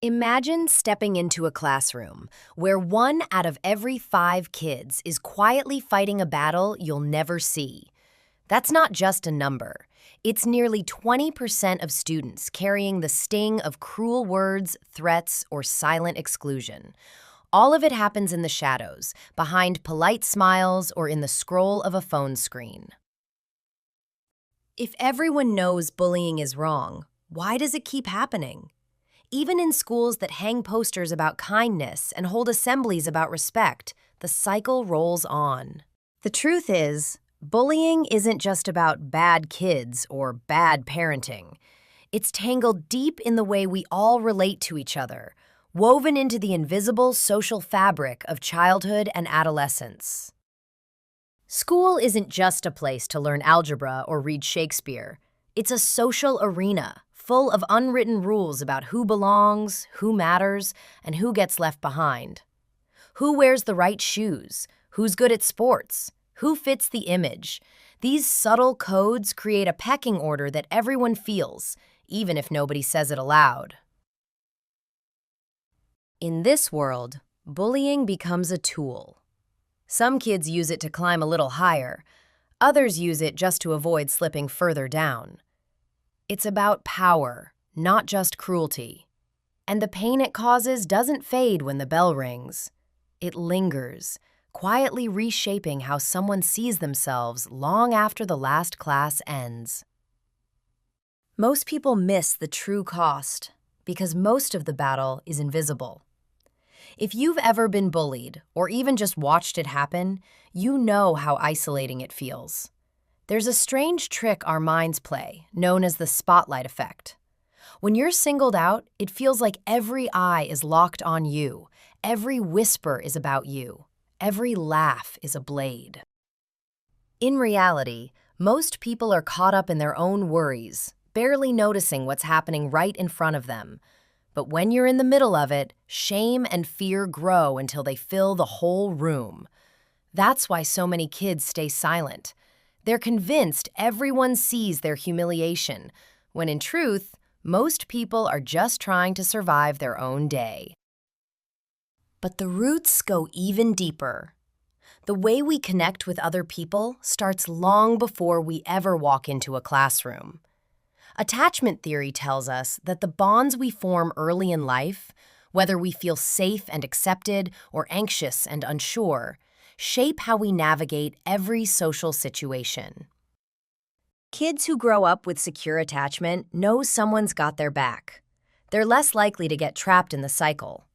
Imagine stepping into a classroom where 1 out of every 5 kids is quietly fighting a battle you'll never see. That's not just a number. It's nearly 20% of students carrying the sting of cruel words, threats, or silent exclusion. All of it happens in the shadows, behind polite smiles or in the scroll of a phone screen. If everyone knows bullying is wrong, why does it keep happening? Even in schools that hang posters about kindness and hold assemblies about respect, the cycle rolls on. The truth is, bullying isn't just about bad kids or bad parenting. It's tangled deep in the way we all relate to each other, woven into the invisible social fabric of childhood and adolescence. School isn't just a place to learn algebra or read Shakespeare. It's a social arena full of unwritten rules about who belongs, who matters, and who gets left behind. Who wears the right shoes? Who's good at sports? Who fits the image? These subtle codes create a pecking order that everyone feels, even if nobody says it aloud. In this world, bullying becomes a tool. Some kids use it to climb a little higher. Others use it just to avoid slipping further down. It's about power, not just cruelty. And the pain it causes doesn't fade when the bell rings. It lingers, quietly reshaping how someone sees themselves long after the last class ends. Most people miss the true cost because most of the battle is invisible. If you've ever been bullied or even just watched it happen, you know how isolating it feels. There's a strange trick our minds play, known as the spotlight effect. When you're singled out, it feels like every eye is locked on you, every whisper is about you, every laugh is a blade. In reality, most people are caught up in their own worries, barely noticing what's happening right in front of them. But when you're in the middle of it, shame and fear grow until they fill the whole room. That's why so many kids stay silent. They're convinced everyone sees their humiliation, when in truth, most people are just trying to survive their own day. But the roots go even deeper. The way we connect with other people starts long before we ever walk into a classroom. Attachment theory tells us that the bonds we form early in life, whether we feel safe and accepted or anxious and unsure, shape how we navigate every social situation. Kids who grow up with secure attachment know someone's got their back. They're less likely to get trapped in the cycle.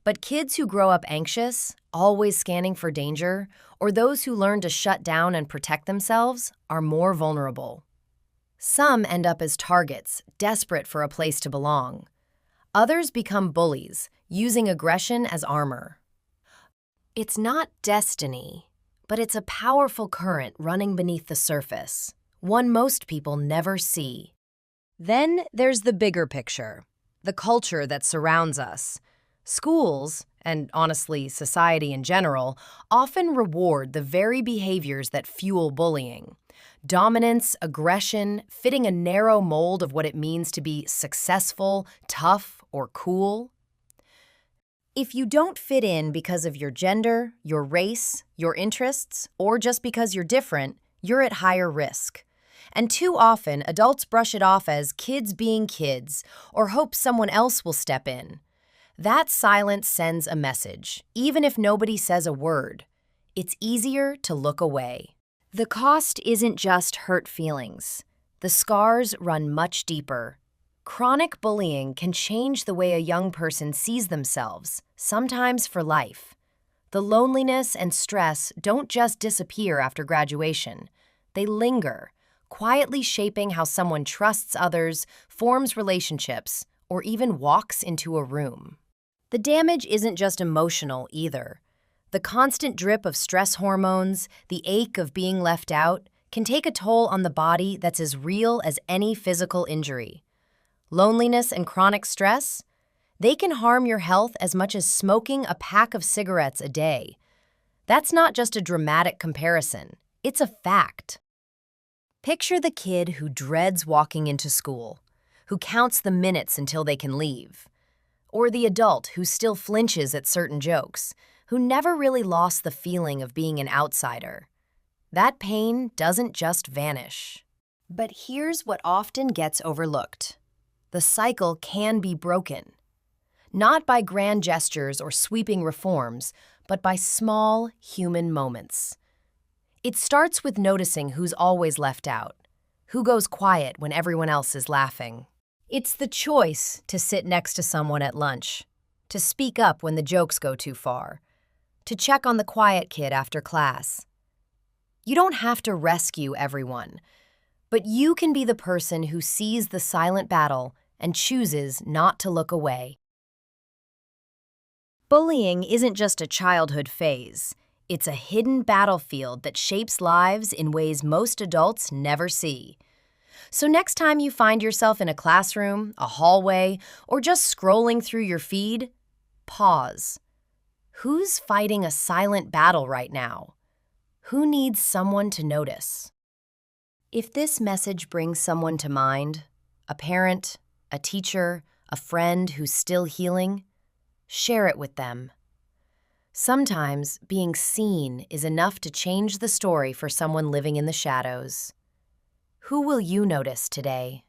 But kids who grow up anxious, always scanning for danger, or those who learn to shut down and protect themselves are more vulnerable. Some end up as targets, desperate for a place to belong. Others become bullies, using aggression as armor. It's not destiny, but it's a powerful current running beneath the surface, one most people never see. Then there's the bigger picture, the culture that surrounds us. Schools, and honestly society in general, often reward the very behaviors that fuel bullying. Dominance, aggression, fitting a narrow mold of what it means to be successful, tough, or cool. If you don't fit in because of your gender, your race, your interests, or just because you're different, you're at higher risk. And too often, adults brush it off as kids being kids or hope someone else will step in. That silence sends a message, even if nobody says a word. It's easier to look away. The cost isn't just hurt feelings. The scars run much deeper. Chronic bullying can change the way a young person sees themselves, sometimes for life. The loneliness and stress don't just disappear after graduation. They linger, quietly shaping how someone trusts others, forms relationships, or even walks into a room. The damage isn't just emotional either. The constant drip of stress hormones, the ache of being left out, can take a toll on the body that's as real as any physical injury. Loneliness and chronic stress, they can harm your health as much as smoking a pack of cigarettes a day. That's not just a dramatic comparison, it's a fact. Picture the kid who dreads walking into school, who counts the minutes until they can leave. Or the adult who still flinches at certain jokes, who never really lost the feeling of being an outsider. That pain doesn't just vanish. But here's what often gets overlooked. The cycle can be broken. Not by grand gestures or sweeping reforms, but by small human moments. It starts with noticing who's always left out, who goes quiet when everyone else is laughing. It's the choice to sit next to someone at lunch, to speak up when the jokes go too far, to check on the quiet kid after class. You don't have to rescue everyone, but you can be the person who sees the silent battle and chooses not to look away. Bullying isn't just a childhood phase. It's a hidden battlefield that shapes lives in ways most adults never see. So next time you find yourself in a classroom, a hallway, or just scrolling through your feed, pause. Who's fighting a silent battle right now? Who needs someone to notice? If this message brings someone to mind, a parent, a teacher, a friend who's still healing, share it with them. Sometimes being seen is enough to change the story for someone living in the shadows. Who will you notice today?